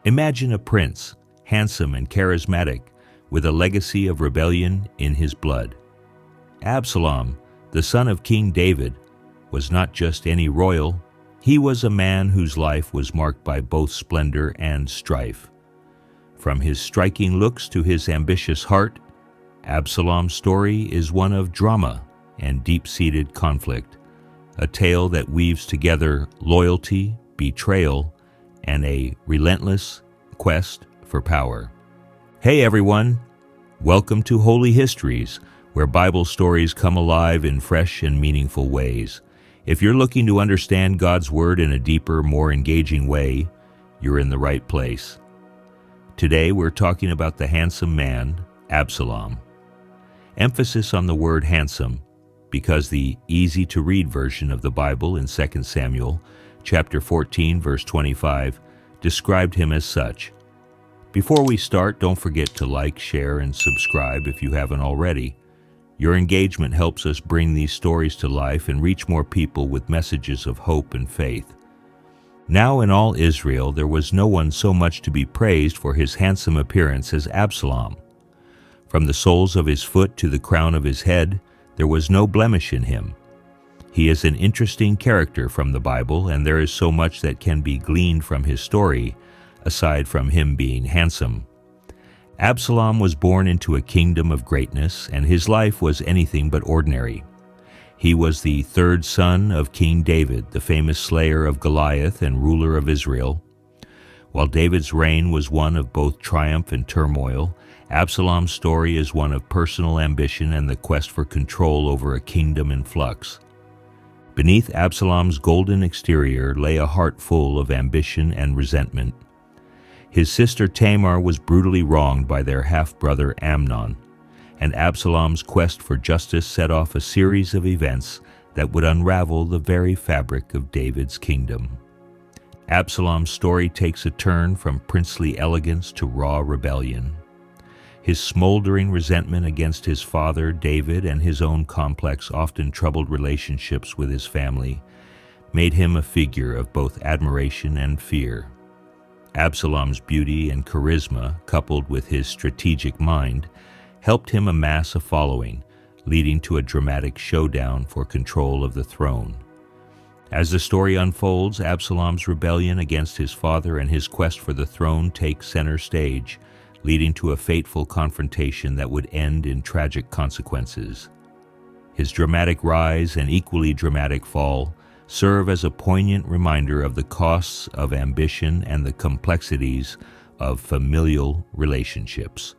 Imagine a prince, handsome and charismatic, with a legacy of rebellion in his blood. Absalom, the son of King David, was not just any royal, he was a man whose life was marked by both splendor and strife. From his striking looks to his ambitious heart, Absalom's story is one of drama and deep-seated conflict, a tale that weaves together loyalty, betrayal, and a relentless quest for power. Hey everyone, welcome to Holy Histories, where Bible stories come alive in fresh and meaningful ways. If you're looking to understand God's Word in a deeper, more engaging way, you're in the right place. Today we're talking about the handsome man, Absalom. Emphasis on the word handsome, because the easy-to-read version of the Bible in 2 Samuel, chapter 14, verse 25, described him as such. Before we start, don't forget to like, share, and subscribe if you haven't already. Your engagement helps us bring these stories to life and reach more people with messages of hope and faith. Now in all Israel there was no one so much to be praised for his handsome appearance as Absalom. From the soles of his foot to the crown of his head, there was no blemish in him. He is an interesting character from the Bible, and there is so much that can be gleaned from his story, aside from him being handsome. Absalom was born into a kingdom of greatness, and his life was anything but ordinary. He was the third son of King David, the famous slayer of Goliath and ruler of Israel. While David's reign was one of both triumph and turmoil, Absalom's story is one of personal ambition and the quest for control over a kingdom in flux. Beneath Absalom's golden exterior lay a heart full of ambition and resentment. His sister Tamar was brutally wronged by their half-brother Amnon, and Absalom's quest for justice set off a series of events that would unravel the very fabric of David's kingdom. Absalom's story takes a turn from princely elegance to raw rebellion. His smoldering resentment against his father, David, and his own complex, often troubled relationships with his family made him a figure of both admiration and fear. Absalom's beauty and charisma, coupled with his strategic mind, helped him amass a following, leading to a dramatic showdown for control of the throne. As the story unfolds, Absalom's rebellion against his father and his quest for the throne take center stage, leading to a fateful confrontation that would end in tragic consequences. His dramatic rise and equally dramatic fall serve as a poignant reminder of the costs of ambition and the complexities of familial relationships.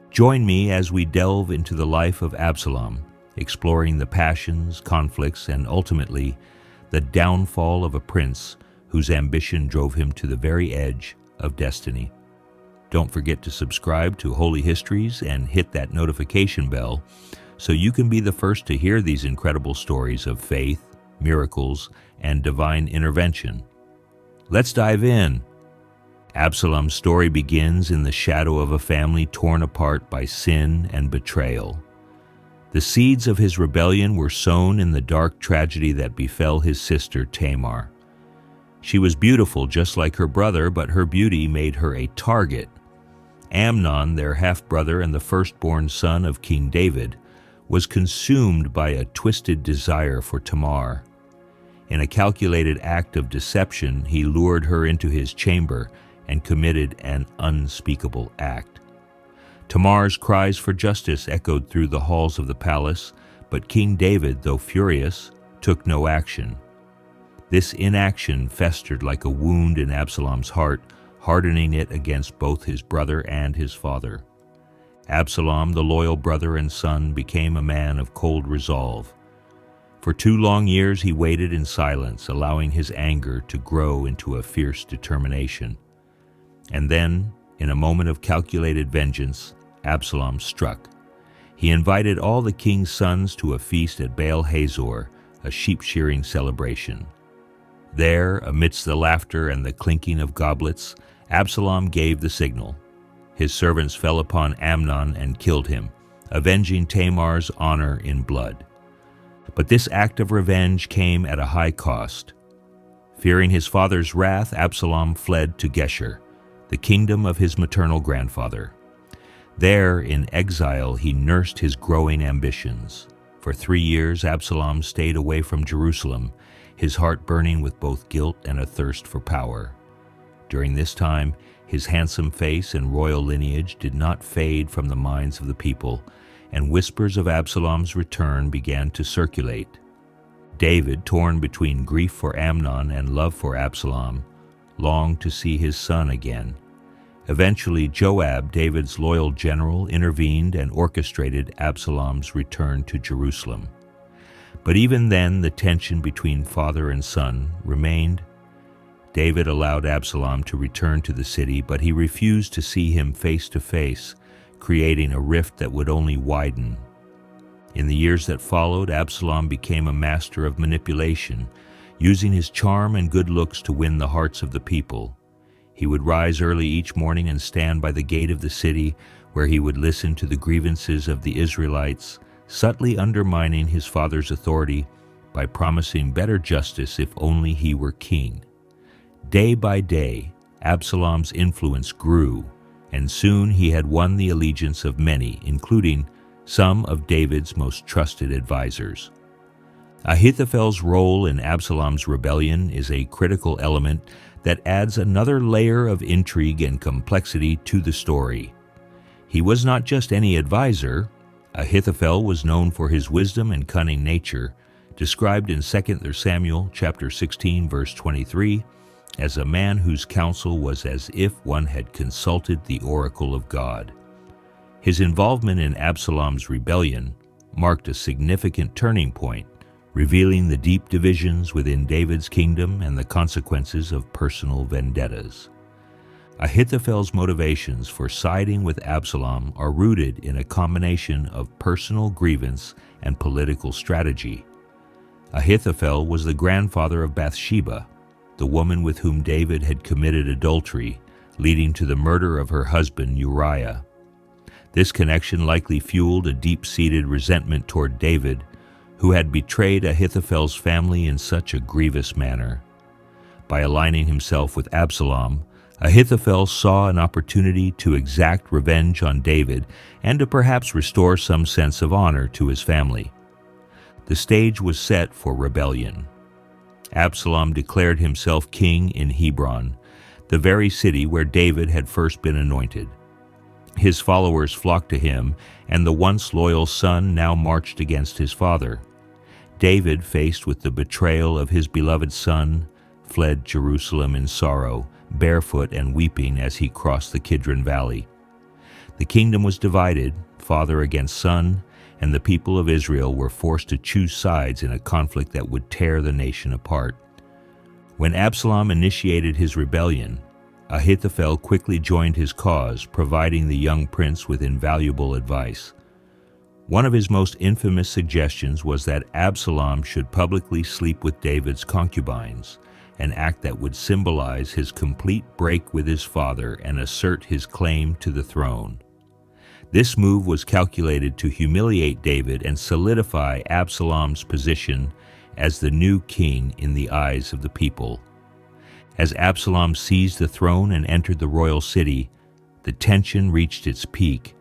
Join me as we delve into the life of Absalom, exploring the passions, conflicts, and ultimately the downfall of a prince whose ambition drove him to the very edge of destiny. Don't forget to subscribe to Holy Histories and hit that notification bell so you can be the first to hear these incredible stories of faith, miracles, and divine intervention. Let's dive in. Absalom's story begins in the shadow of a family torn apart by sin and betrayal. The seeds of his rebellion were sown in the dark tragedy that befell his sister Tamar. She was beautiful just like her brother, but her beauty made her a target. Amnon, their half-brother and the firstborn son of King David, was consumed by a twisted desire for Tamar. In a calculated act of deception, he lured her into his chamber and committed an unspeakable act. Tamar's cries for justice echoed through the halls of the palace, but King David, though furious, took no action. This inaction festered like a wound in Absalom's heart, hardening it against both his brother and his father. Absalom, the loyal brother and son, became a man of cold resolve. For 2 long years he waited in silence, allowing his anger to grow into a fierce determination. And then, in a moment of calculated vengeance, Absalom struck. He invited all the king's sons to a feast at Baal Hazor, a sheep-shearing celebration. There, amidst the laughter and the clinking of goblets, Absalom gave the signal. His servants fell upon Amnon and killed him, avenging Tamar's honor in blood. But this act of revenge came at a high cost. Fearing his father's wrath, Absalom fled to Geshur, the kingdom of his maternal grandfather. There, in exile, he nursed his growing ambitions. For 3 years, Absalom stayed away from Jerusalem, his heart burning with both guilt and a thirst for power. During this time, his handsome face and royal lineage did not fade from the minds of the people, and whispers of Absalom's return began to circulate. David, torn between grief for Amnon and love for Absalom, longed to see his son again. Eventually, Joab, David's loyal general, intervened and orchestrated Absalom's return to Jerusalem. But even then, the tension between father and son remained. David allowed Absalom to return to the city, but he refused to see him face to face, creating a rift that would only widen. In the years that followed, Absalom became a master of manipulation, using his charm and good looks to win the hearts of the people. He would rise early each morning and stand by the gate of the city, where he would listen to the grievances of the Israelites, subtly undermining his father's authority by promising better justice if only he were king. Day by day, Absalom's influence grew, and soon he had won the allegiance of many, including some of David's most trusted advisors. Ahithophel's role in Absalom's rebellion is a critical element that adds another layer of intrigue and complexity to the story. He was not just any advisor. Ahithophel was known for his wisdom and cunning nature, described in 2 Samuel chapter 16, verse 23, as a man whose counsel was as if one had consulted the oracle of God. His involvement in Absalom's rebellion marked a significant turning point, revealing the deep divisions within David's kingdom and the consequences of personal vendettas. Ahithophel's motivations for siding with Absalom are rooted in a combination of personal grievance and political strategy. Ahithophel was the grandfather of Bathsheba, the woman with whom David had committed adultery, leading to the murder of her husband Uriah. This connection likely fueled a deep-seated resentment toward David, who had betrayed Ahithophel's family in such a grievous manner. By aligning himself with Absalom, Ahithophel saw an opportunity to exact revenge on David and to perhaps restore some sense of honor to his family. The stage was set for rebellion. Absalom declared himself king in Hebron, the very city where David had first been anointed. His followers flocked to him, and the once loyal son now marched against his father. David, faced with the betrayal of his beloved son, fled Jerusalem in sorrow, barefoot and weeping as he crossed the Kidron Valley. The kingdom was divided, father against son, and the people of Israel were forced to choose sides in a conflict that would tear the nation apart. When Absalom initiated his rebellion, Ahithophel quickly joined his cause, providing the young prince with invaluable advice. One of his most infamous suggestions was that Absalom should publicly sleep with David's concubines, an act that would symbolize his complete break with his father and assert his claim to the throne. This move was calculated to humiliate David and solidify Absalom's position as the new king in the eyes of the people. As Absalom seized the throne and entered the royal city, the tension reached its peak.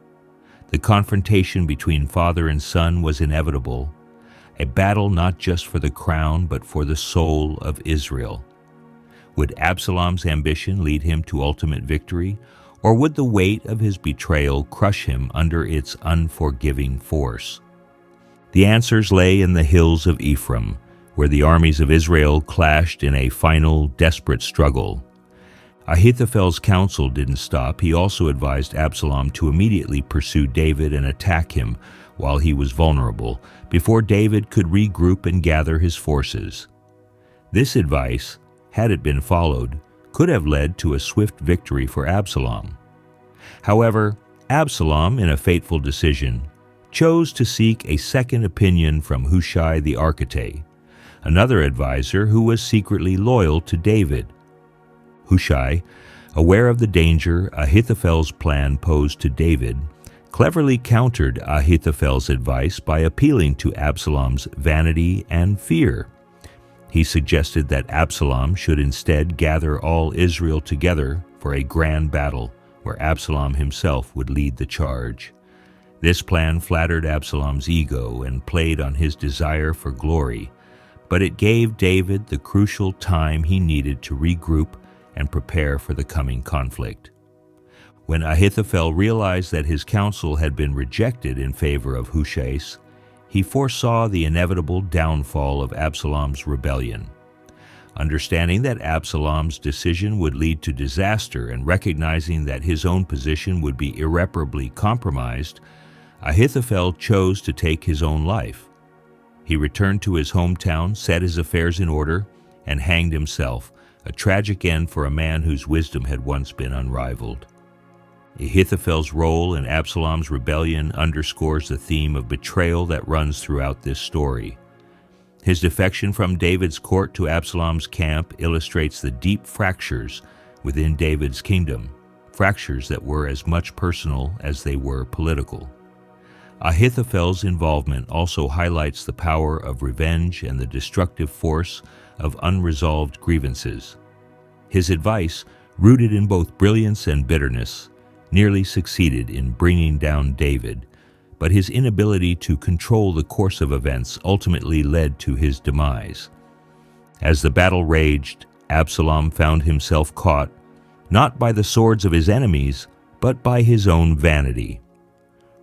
The confrontation between father and son was inevitable, a battle not just for the crown but for the soul of Israel. Would Absalom's ambition lead him to ultimate victory, or would the weight of his betrayal crush him under its unforgiving force? The answers lay in the hills of Ephraim, where the armies of Israel clashed in a final, desperate struggle. Ahithophel's counsel didn't stop. He also advised Absalom to immediately pursue David and attack him while he was vulnerable, before David could regroup and gather his forces. This advice, had it been followed, could have led to a swift victory for Absalom. However, Absalom, in a fateful decision, chose to seek a second opinion from Hushai the Archite, another advisor who was secretly loyal to David. Hushai, aware of the danger Ahithophel's plan posed to David, cleverly countered Ahithophel's advice by appealing to Absalom's vanity and fear. He suggested that Absalom should instead gather all Israel together for a grand battle where Absalom himself would lead the charge. This plan flattered Absalom's ego and played on his desire for glory, but it gave David the crucial time he needed to regroup and prepare for the coming conflict. When Ahithophel realized that his counsel had been rejected in favor of Hushai, he foresaw the inevitable downfall of Absalom's rebellion. Understanding that Absalom's decision would lead to disaster and recognizing that his own position would be irreparably compromised, Ahithophel chose to take his own life. He returned to his hometown, set his affairs in order, and hanged himself, a tragic end for a man whose wisdom had once been unrivaled. Ahithophel's role in Absalom's rebellion underscores the theme of betrayal that runs throughout this story. His defection from David's court to Absalom's camp illustrates the deep fractures within David's kingdom, fractures that were as much personal as they were political. Ahithophel's involvement also highlights the power of revenge and the destructive force of unresolved grievances. His advice, rooted in both brilliance and bitterness, nearly succeeded in bringing down David, but his inability to control the course of events ultimately led to his demise. As the battle raged, Absalom found himself caught, not by the swords of his enemies, but by his own vanity.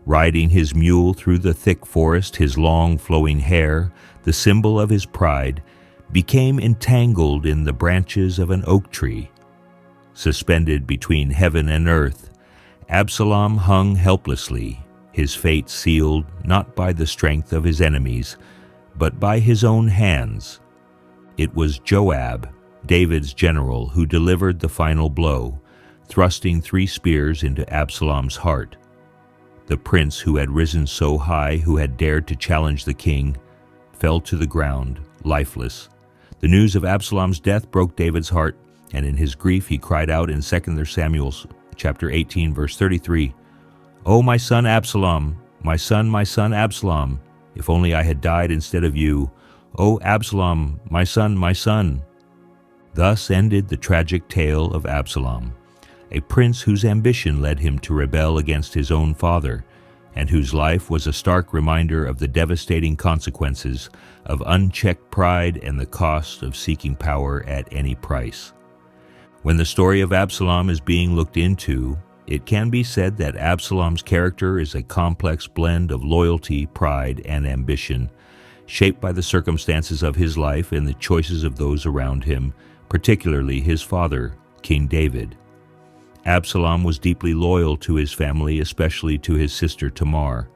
Riding his mule through the thick forest, his long flowing hair, the symbol of his pride, became entangled in the branches of an oak tree. Suspended between heaven and earth, Absalom hung helplessly, his fate sealed not by the strength of his enemies, but by his own hands. It was Joab, David's general, who delivered the final blow, thrusting 3 spears into Absalom's heart. The prince who had risen so high, who had dared to challenge the king, fell to the ground, lifeless. The news of Absalom's death broke David's heart, and in his grief he cried out in 2 Samuel chapter 18, verse 33, "O my son Absalom, my son Absalom, if only I had died instead of you. O Absalom, my son, my son." Thus ended the tragic tale of Absalom, a prince whose ambition led him to rebel against his own father, and whose life was a stark reminder of the devastating consequences of unchecked pride and the cost of seeking power at any price. When the story of Absalom is being looked into, it can be said that Absalom's character is a complex blend of loyalty, pride, and ambition, shaped by the circumstances of his life and the choices of those around him, particularly his father, King David. Absalom was deeply loyal to his family, especially to his sister Tamar.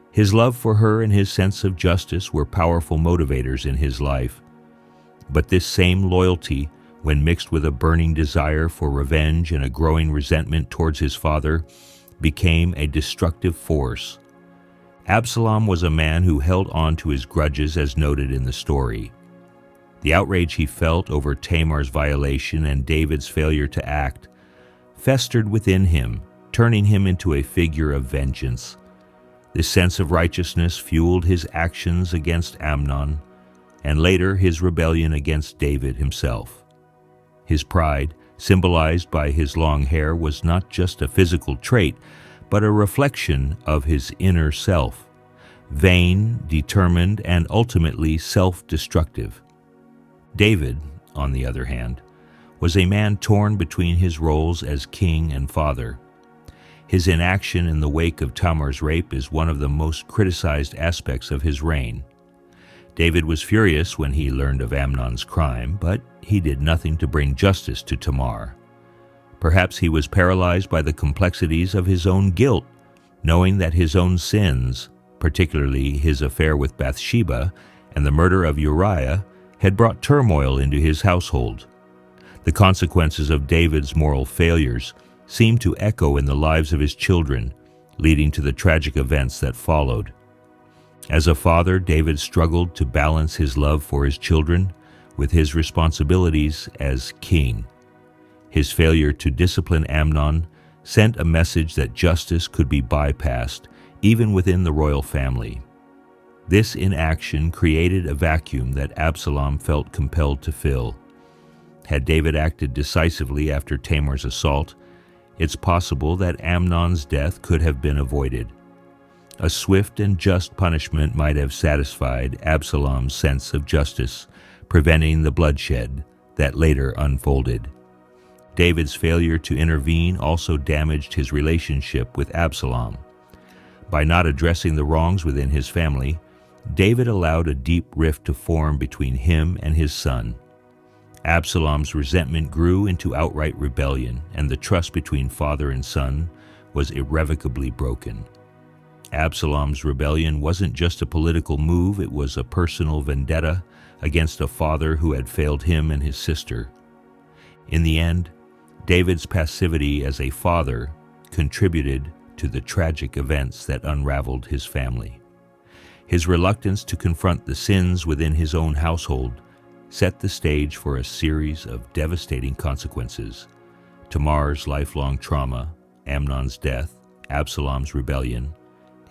His love for her and his sense of justice were powerful motivators in his life. But this same loyalty, when mixed with a burning desire for revenge and a growing resentment towards his father, became a destructive force. Absalom was a man who held on to his grudges as noted in the story. The outrage he felt over Tamar's violation and David's failure to act festered within him, turning him into a figure of vengeance. This sense of righteousness fueled his actions against Amnon, and later his rebellion against David himself. His pride, symbolized by his long hair, was not just a physical trait, but a reflection of his inner self, vain, determined, and ultimately self-destructive. David, on the other hand, was a man torn between his roles as king and father. His inaction in the wake of Tamar's rape is one of the most criticized aspects of his reign. David was furious when he learned of Amnon's crime, but he did nothing to bring justice to Tamar. Perhaps he was paralyzed by the complexities of his own guilt, knowing that his own sins, particularly his affair with Bathsheba and the murder of Uriah, had brought turmoil into his household. The consequences of David's moral failures seemed to echo in the lives of his children, leading to the tragic events that followed. As a father, David struggled to balance his love for his children with his responsibilities as king. His failure to discipline Amnon sent a message that justice could be bypassed, even within the royal family. This inaction created a vacuum that Absalom felt compelled to fill. Had David acted decisively after Tamar's assault, it's possible that Amnon's death could have been avoided. A swift and just punishment might have satisfied Absalom's sense of justice, preventing the bloodshed that later unfolded. David's failure to intervene also damaged his relationship with Absalom. By not addressing the wrongs within his family, David allowed a deep rift to form between him and his son. Absalom's resentment grew into outright rebellion, and the trust between father and son was irrevocably broken. Absalom's rebellion wasn't just a political move, it was a personal vendetta against a father who had failed him and his sister. In the end, David's passivity as a father contributed to the tragic events that unraveled his family. His reluctance to confront the sins within his own household set the stage for a series of devastating consequences: Tamar's lifelong trauma, Amnon's death, Absalom's rebellion,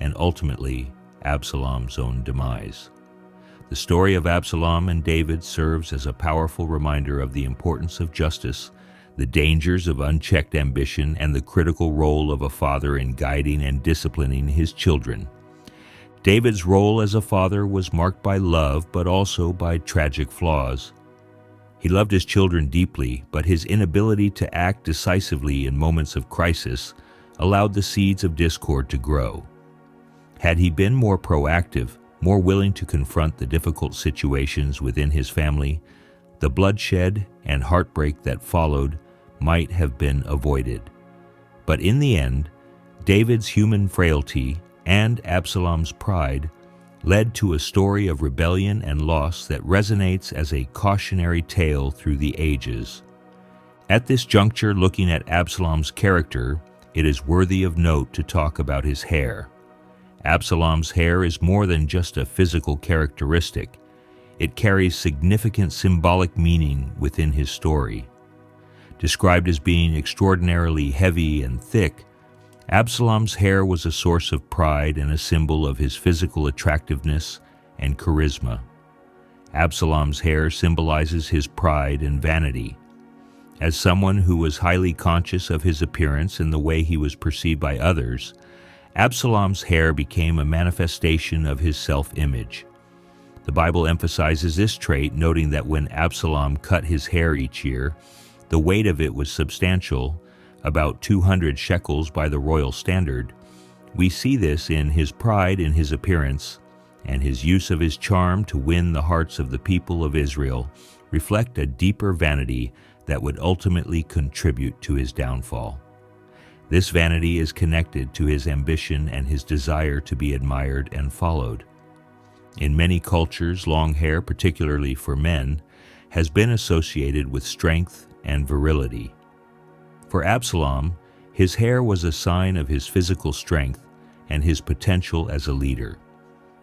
and ultimately Absalom's own demise. The story of Absalom and David serves as a powerful reminder of the importance of justice, the dangers of unchecked ambition, and the critical role of a father in guiding and disciplining his children. David's role as a father was marked by love, but also by tragic flaws. He loved his children deeply, but his inability to act decisively in moments of crisis allowed the seeds of discord to grow. Had he been more proactive, more willing to confront the difficult situations within his family, the bloodshed and heartbreak that followed might have been avoided. But in the end, David's human frailty and Absalom's pride led to a story of rebellion and loss that resonates as a cautionary tale through the ages. At this juncture, looking at Absalom's character, it is worthy of note to talk about his hair. Absalom's hair is more than just a physical characteristic. It carries significant symbolic meaning within his story. Described as being extraordinarily heavy and thick, Absalom's hair was a source of pride and a symbol of his physical attractiveness and charisma. Absalom's hair symbolizes his pride and vanity. As someone who was highly conscious of his appearance and the way he was perceived by others, Absalom's hair became a manifestation of his self-image. The Bible emphasizes this trait, noting that when Absalom cut his hair each year, the weight of it was substantial, about 200 shekels by the royal standard. We see this in his pride in his appearance, and his use of his charm to win the hearts of the people of Israel reflect a deeper vanity that would ultimately contribute to his downfall. This vanity is connected to his ambition and his desire to be admired and followed. In many cultures, long hair, particularly for men, has been associated with strength and virility. For Absalom, his hair was a sign of his physical strength and his potential as a leader.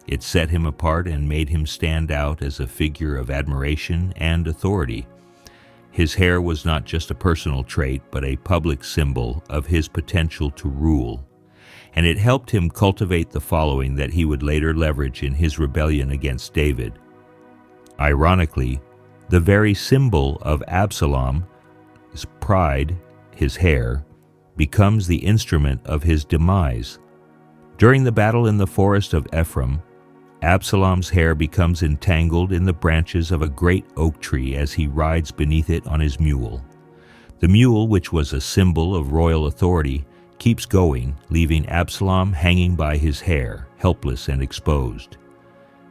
It set him apart and made him stand out as a figure of admiration and authority. His hair was not just a personal trait, but a public symbol of his potential to rule, and it helped him cultivate the following that he would later leverage in his rebellion against David. Ironically, the very symbol of Absalom, his pride, his hair, becomes the instrument of his demise. During the battle in the forest of Ephraim, Absalom's hair becomes entangled in the branches of a great oak tree as he rides beneath it on his mule. The mule, which was a symbol of royal authority, keeps going, leaving Absalom hanging by his hair, helpless and exposed.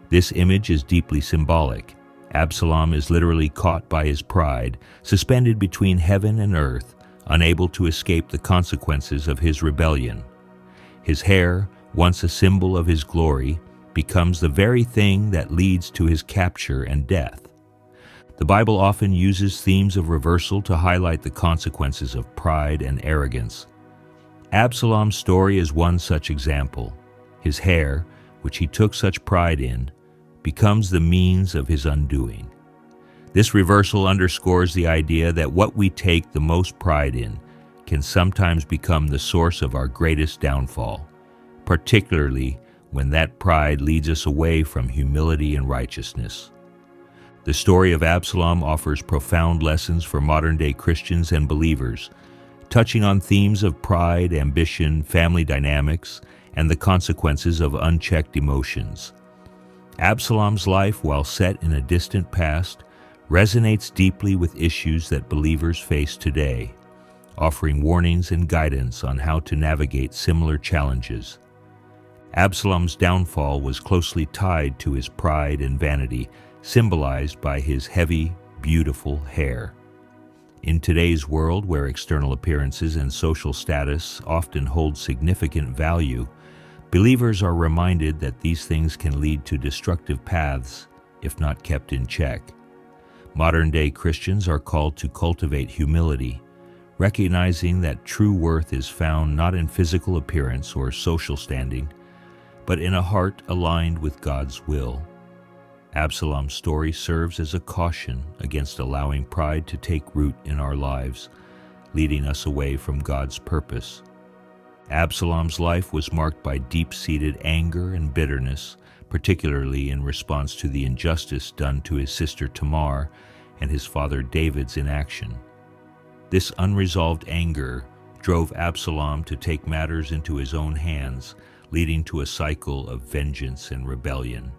This image is deeply symbolic. Absalom is literally caught by his pride, suspended between heaven and earth, unable to escape the consequences of his rebellion. His hair, once a symbol of his glory, becomes the very thing that leads to his capture and death. The Bible often uses themes of reversal to highlight the consequences of pride and arrogance. Absalom's story is one such example. His hair, which he took such pride in, becomes the means of his undoing. This reversal underscores the idea that what we take the most pride in can sometimes become the source of our greatest downfall, particularly when that pride leads us away from humility and righteousness. The story of Absalom offers profound lessons for modern-day Christians and believers, touching on themes of pride, ambition, family dynamics, and the consequences of unchecked emotions. Absalom's life, while set in a distant past, resonates deeply with issues that believers face today, offering warnings and guidance on how to navigate similar challenges. Absalom's downfall was closely tied to his pride and vanity, symbolized by his heavy, beautiful hair. In today's world, where external appearances and social status often hold significant value, believers are reminded that these things can lead to destructive paths if not kept in check. Modern-day Christians are called to cultivate humility, recognizing that true worth is found not in physical appearance or social standing, but in a heart aligned with God's will. Absalom's story serves as a caution against allowing pride to take root in our lives, leading us away from God's purpose. Absalom's life was marked by deep-seated anger and bitterness, particularly in response to the injustice done to his sister Tamar and his father David's inaction. This unresolved anger drove Absalom to take matters into his own hands, leading to a cycle of vengeance and rebellion.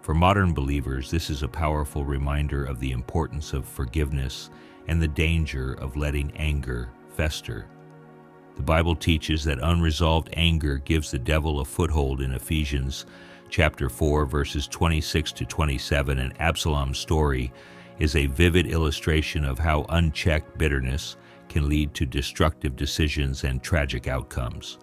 For modern believers, this is a powerful reminder of the importance of forgiveness and the danger of letting anger fester. The Bible teaches that unresolved anger gives the devil a foothold in Ephesians chapter 4, verses 26 to 27, and Absalom's story is a vivid illustration of how unchecked bitterness can lead to destructive decisions and tragic outcomes.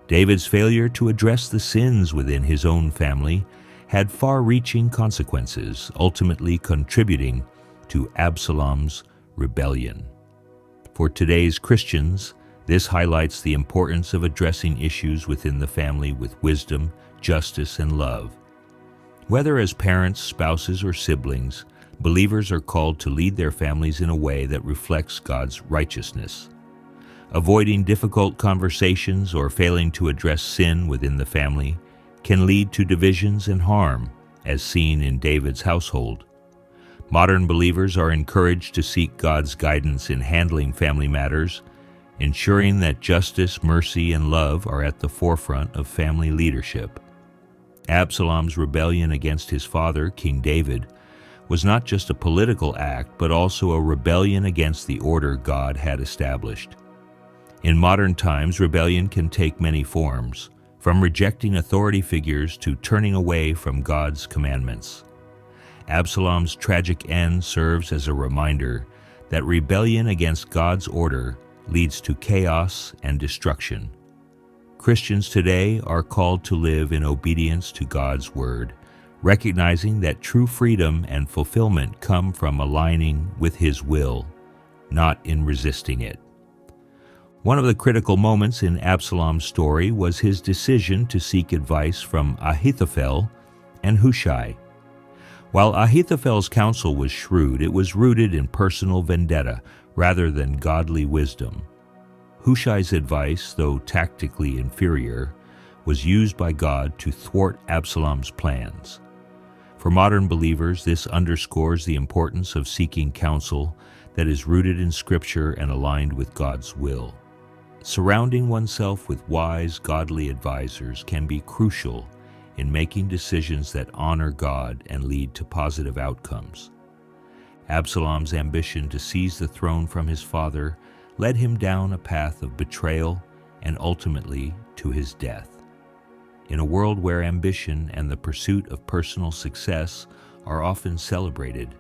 David's failure to address the sins within his own family had far-reaching consequences, ultimately contributing to Absalom's rebellion. For today's Christians, this highlights the importance of addressing issues within the family with wisdom, justice, and love. Whether as parents, spouses, or siblings, believers are called to lead their families in a way that reflects God's righteousness. Avoiding difficult conversations or failing to address sin within the family can lead to divisions and harm, as seen in David's household. Modern believers are encouraged to seek God's guidance in handling family matters, ensuring that justice, mercy, and love are at the forefront of family leadership. Absalom's rebellion against his father, King David, was not just a political act, but also a rebellion against the order God had established. In modern times, rebellion can take many forms, from rejecting authority figures to turning away from God's commandments. Absalom's tragic end serves as a reminder that rebellion against God's order leads to chaos and destruction. Christians today are called to live in obedience to God's word, recognizing that true freedom and fulfillment come from aligning with His will, not in resisting it. One of the critical moments in Absalom's story was his decision to seek advice from Ahithophel and Hushai. While Ahithophel's counsel was shrewd, it was rooted in personal vendetta rather than godly wisdom. Hushai's advice, though tactically inferior, was used by God to thwart Absalom's plans. For modern believers, this underscores the importance of seeking counsel that is rooted in Scripture and aligned with God's will. Surrounding oneself with wise, godly advisors can be crucial in making decisions that honor God and lead to positive outcomes. Absalom's ambition to seize the throne from his father led him down a path of betrayal and ultimately to his death. In a world where ambition and the pursuit of personal success are often celebrated,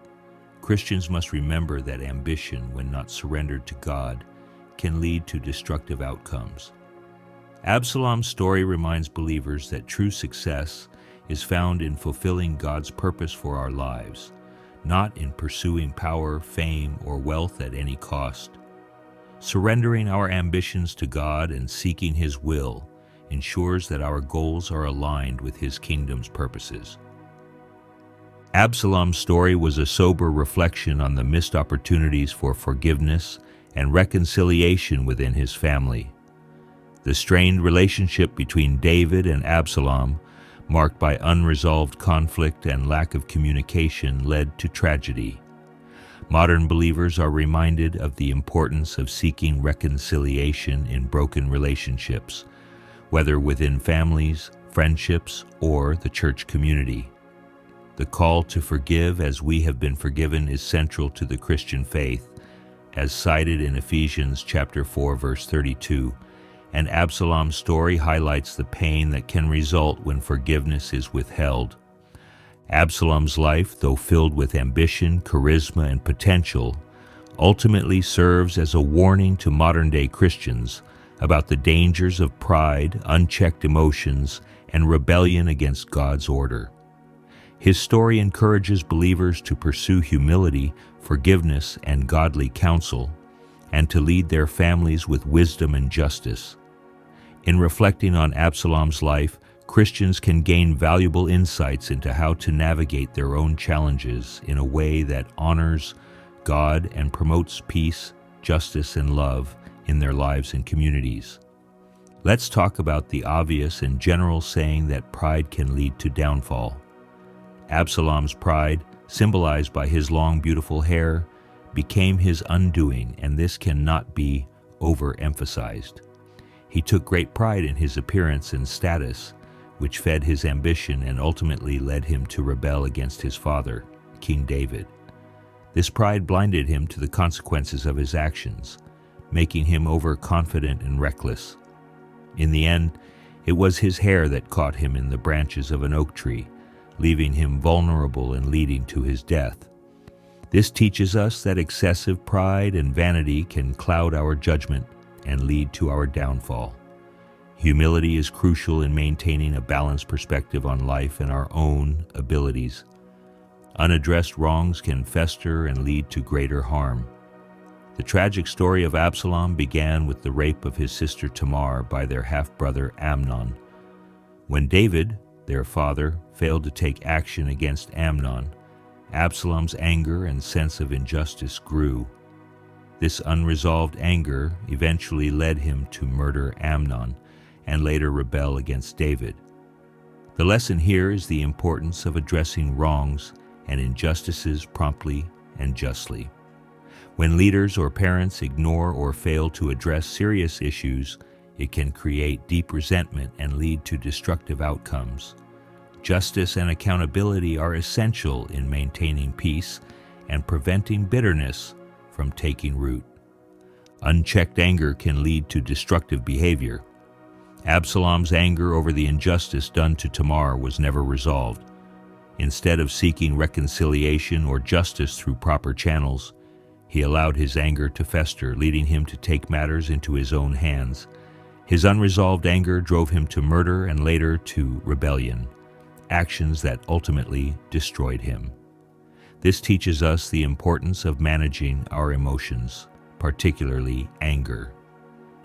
Christians must remember that ambition, when not surrendered to God, can lead to destructive outcomes. Absalom's story reminds believers that true success is found in fulfilling God's purpose for our lives, not in pursuing power, fame, or wealth at any cost. Surrendering our ambitions to God and seeking His will ensures that our goals are aligned with His kingdom's purposes. Absalom's story was a sober reflection on the missed opportunities for forgiveness and reconciliation within his family. The strained relationship between David and Absalom, marked by unresolved conflict and lack of communication, led to tragedy. Modern believers are reminded of the importance of seeking reconciliation in broken relationships, whether within families, friendships, or the church community. The call to forgive as we have been forgiven is central to the Christian faith, as cited in Ephesians chapter 4, verse 32, and Absalom's story highlights the pain that can result when forgiveness is withheld. Absalom's life, though filled with ambition, charisma, and potential, ultimately serves as a warning to modern-day Christians about the dangers of pride, unchecked emotions, and rebellion against God's order. His story encourages believers to pursue humility, forgiveness, and godly counsel, and to lead their families with wisdom and justice. In reflecting on Absalom's life, Christians can gain valuable insights into how to navigate their own challenges in a way that honors God and promotes peace, justice, and love in their lives and communities. Let's talk about the obvious and general saying that pride can lead to downfall. Absalom's pride, symbolized by his long, beautiful hair, became his undoing, and this cannot be overemphasized. He took great pride in his appearance and status, which fed his ambition and ultimately led him to rebel against his father, King David. This pride blinded him to the consequences of his actions, making him overconfident and reckless. In the end, it was his hair that caught him in the branches of an oak tree, leaving him vulnerable and leading to his death. This teaches us that excessive pride and vanity can cloud our judgment and lead to our downfall. Humility is crucial in maintaining a balanced perspective on life and our own abilities. Unaddressed wrongs can fester and lead to greater harm. The tragic story of Absalom began with the rape of his sister Tamar by their half-brother Amnon. When David, their father, failed to take action against Amnon, Absalom's anger and sense of injustice grew. This unresolved anger eventually led him to murder Amnon and later rebel against David. The lesson here is the importance of addressing wrongs and injustices promptly and justly. When leaders or parents ignore or fail to address serious issues, it can create deep resentment and lead to destructive outcomes. Justice and accountability are essential in maintaining peace and preventing bitterness from taking root. Unchecked anger can lead to destructive behavior. Absalom's anger over the injustice done to Tamar was never resolved. Instead of seeking reconciliation or justice through proper channels, he allowed his anger to fester, leading him to take matters into his own hands. His unresolved anger drove him to murder and later to rebellion, actions that ultimately destroyed him. This teaches us the importance of managing our emotions, particularly anger.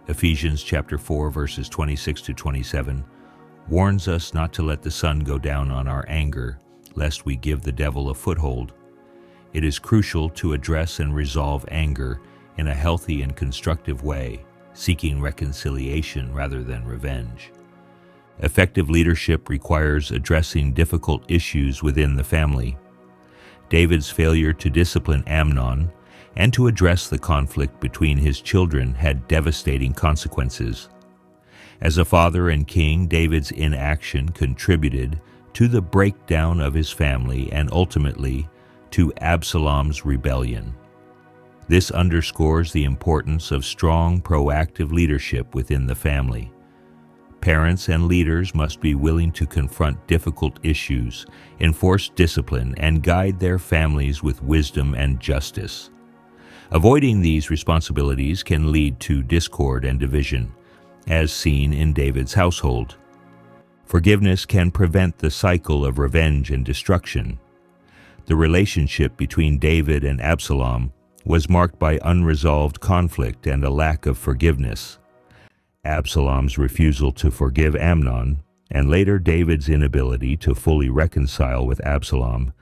Ephesians chapter 4, verses 26 to 27 warns us not to let the sun go down on our anger, lest we give the devil a foothold. It is crucial to address and resolve anger in a healthy and constructive way, seeking reconciliation rather than revenge. Effective leadership requires addressing difficult issues within the family. David's failure to discipline Amnon and to address the conflict between his children had devastating consequences. As a father and king, David's inaction contributed to the breakdown of his family and ultimately to Absalom's rebellion. This underscores the importance of strong, proactive leadership within the family. Parents and leaders must be willing to confront difficult issues, enforce discipline, and guide their families with wisdom and justice. Avoiding these responsibilities can lead to discord and division, as seen in David's household. Forgiveness can prevent the cycle of revenge and destruction. The relationship between David and Absalom was marked by unresolved conflict and a lack of forgiveness. Absalom's refusal to forgive Amnon, and later David's inability to fully reconcile with Absalom,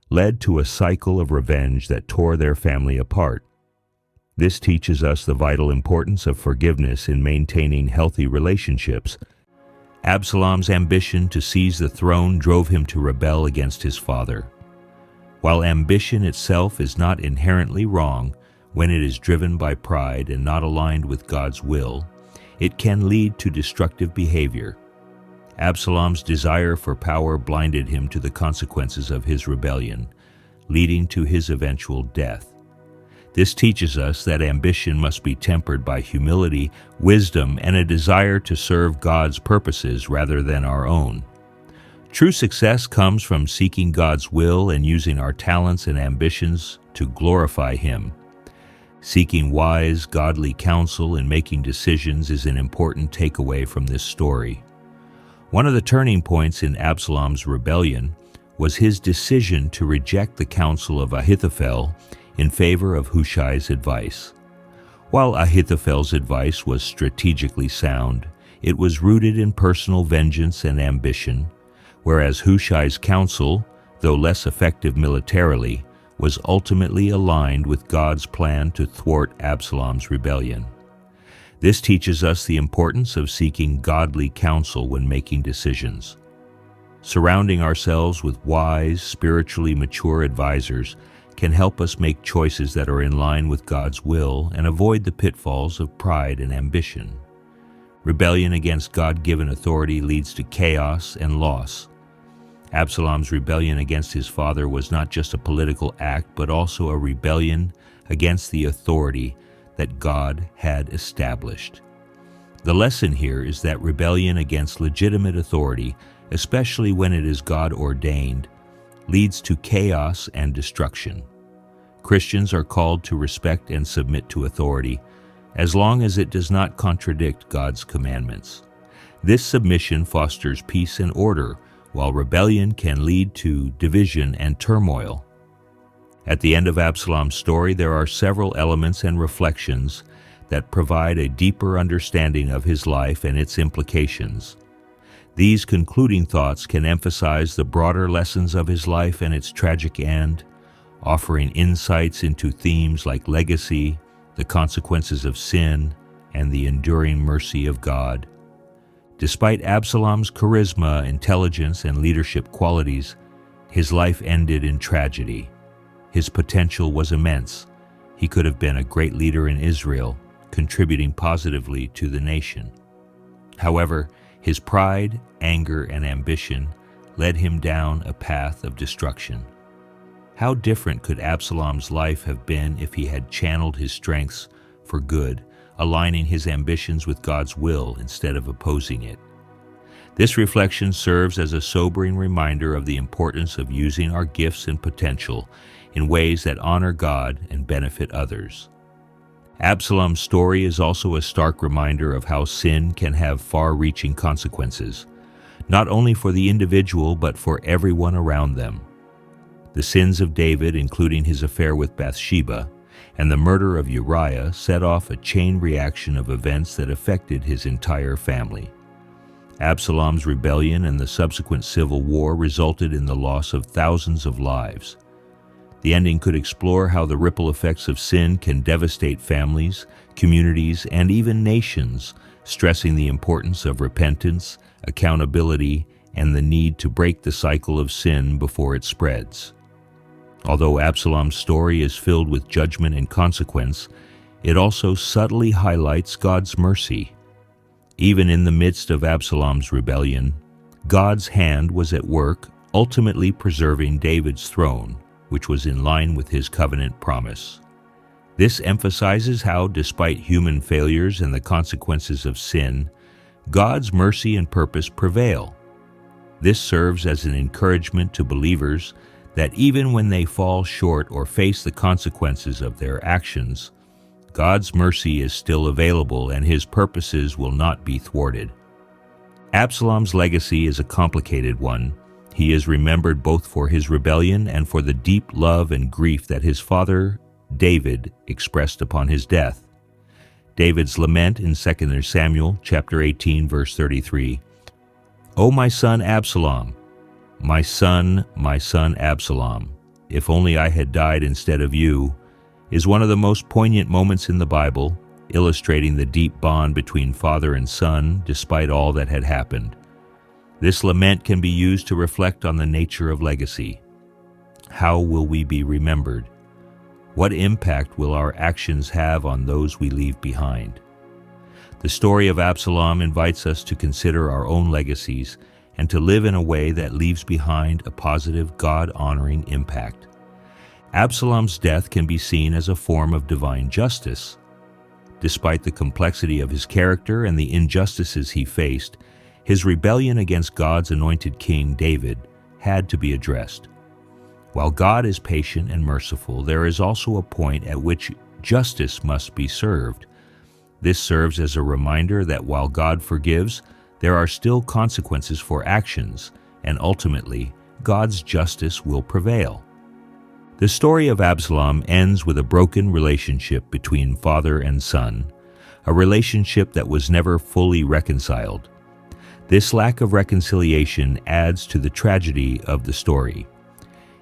led to a cycle of revenge that tore their family apart. This teaches us the vital importance of forgiveness in maintaining healthy relationships. Absalom's ambition to seize the throne drove him to rebel against his father. While ambition itself is not inherently wrong when it is driven by pride and not aligned with God's will, it can lead to destructive behavior. Absalom's desire for power blinded him to the consequences of his rebellion, leading to his eventual death. This teaches us that ambition must be tempered by humility, wisdom, and a desire to serve God's purposes rather than our own. True success comes from seeking God's will and using our talents and ambitions to glorify Him. Seeking wise, godly counsel and making decisions is an important takeaway from this story. One of the turning points in Absalom's rebellion was his decision to reject the counsel of Ahithophel in favor of Hushai's advice. While Ahithophel's advice was strategically sound, it was rooted in personal vengeance and ambition, whereas Hushai's counsel, though less effective militarily, was ultimately aligned with God's plan to thwart Absalom's rebellion. This teaches us the importance of seeking godly counsel when making decisions. Surrounding ourselves with wise, spiritually mature advisors can help us make choices that are in line with God's will and avoid the pitfalls of pride and ambition. Rebellion against God-given authority leads to chaos and loss. Absalom's rebellion against his father was not just a political act, but also a rebellion against the authority that God had established. The lesson here is that rebellion against legitimate authority, especially when it is God-ordained, leads to chaos and destruction. Christians are called to respect and submit to authority, as long as it does not contradict God's commandments. This submission fosters peace and order, while rebellion can lead to division and turmoil. At the end of Absalom's story, there are several elements and reflections that provide a deeper understanding of his life and its implications. These concluding thoughts can emphasize the broader lessons of his life and its tragic end, offering insights into themes like legacy, the consequences of sin, and the enduring mercy of God. Despite Absalom's charisma, intelligence, and leadership qualities, his life ended in tragedy. His potential was immense. He could have been a great leader in Israel, contributing positively to the nation. However, his pride, anger, and ambition led him down a path of destruction. How different could Absalom's life have been if he had channeled his strengths for good, aligning his ambitions with God's will instead of opposing it? This reflection serves as a sobering reminder of the importance of using our gifts and potential in ways that honor God and benefit others. Absalom's story is also a stark reminder of how sin can have far-reaching consequences, not only for the individual but for everyone around them. The sins of David, including his affair with Bathsheba, and the murder of Uriah set off a chain reaction of events that affected his entire family. Absalom's rebellion and the subsequent civil war resulted in the loss of thousands of lives. The ending could explore how the ripple effects of sin can devastate families, communities, and even nations, stressing the importance of repentance, accountability, and the need to break the cycle of sin before it spreads. Although Absalom's story is filled with judgment and consequence, it also subtly highlights God's mercy. Even in the midst of Absalom's rebellion, God's hand was at work, ultimately preserving David's throne, which was in line with his covenant promise. This emphasizes how, despite human failures and the consequences of sin, God's mercy and purpose prevail. This serves as an encouragement to believers that even when they fall short or face the consequences of their actions, God's mercy is still available and His purposes will not be thwarted. Absalom's legacy is a complicated one. He is remembered both for his rebellion and for the deep love and grief that his father, David, expressed upon his death. David's lament in 2 Samuel chapter 18, verse 33, "O my son Absalom, my son Absalom, if only I had died instead of you, is one of the most poignant moments in the Bible, illustrating the deep bond between father and son despite all that had happened. This lament can be used to reflect on the nature of legacy. How will we be remembered? What impact will our actions have on those we leave behind? The story of Absalom invites us to consider our own legacies and to live in a way that leaves behind a positive, God-honoring impact. Absalom's death can be seen as a form of divine justice. Despite the complexity of his character and the injustices he faced, his rebellion against God's anointed king David had to be addressed. While God is patient and merciful, there is also a point at which justice must be served. This serves as a reminder that while God forgives, there are still consequences for actions, and ultimately, God's justice will prevail. The story of Absalom ends with a broken relationship between father and son, a relationship that was never fully reconciled. This lack of reconciliation adds to the tragedy of the story.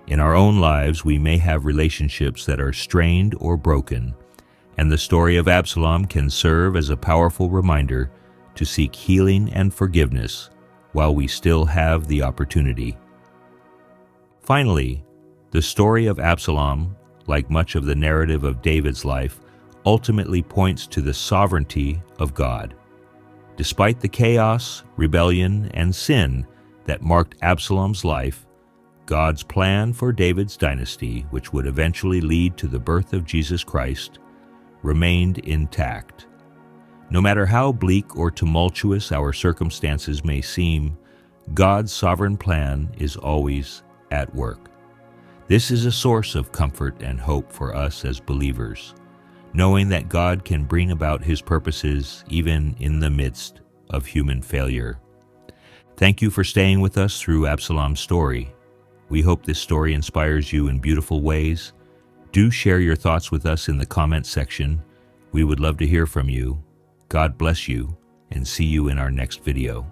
In our own lives, we may have relationships that are strained or broken, and the story of Absalom can serve as a powerful reminder to seek healing and forgiveness while we still have the opportunity. Finally, the story of Absalom, like much of the narrative of David's life, ultimately points to the sovereignty of God. Despite the chaos, rebellion, and sin that marked Absalom's life, God's plan for David's dynasty, which would eventually lead to the birth of Jesus Christ, remained intact. No matter how bleak or tumultuous our circumstances may seem, God's sovereign plan is always at work. This is a source of comfort and hope for us as believers, knowing that God can bring about His purposes even in the midst of human failure. Thank you for staying with us through Absalom's story. We hope this story inspires you in beautiful ways. Do share your thoughts with us in the comment section. We would love to hear from you. God bless you, and see you in our next video.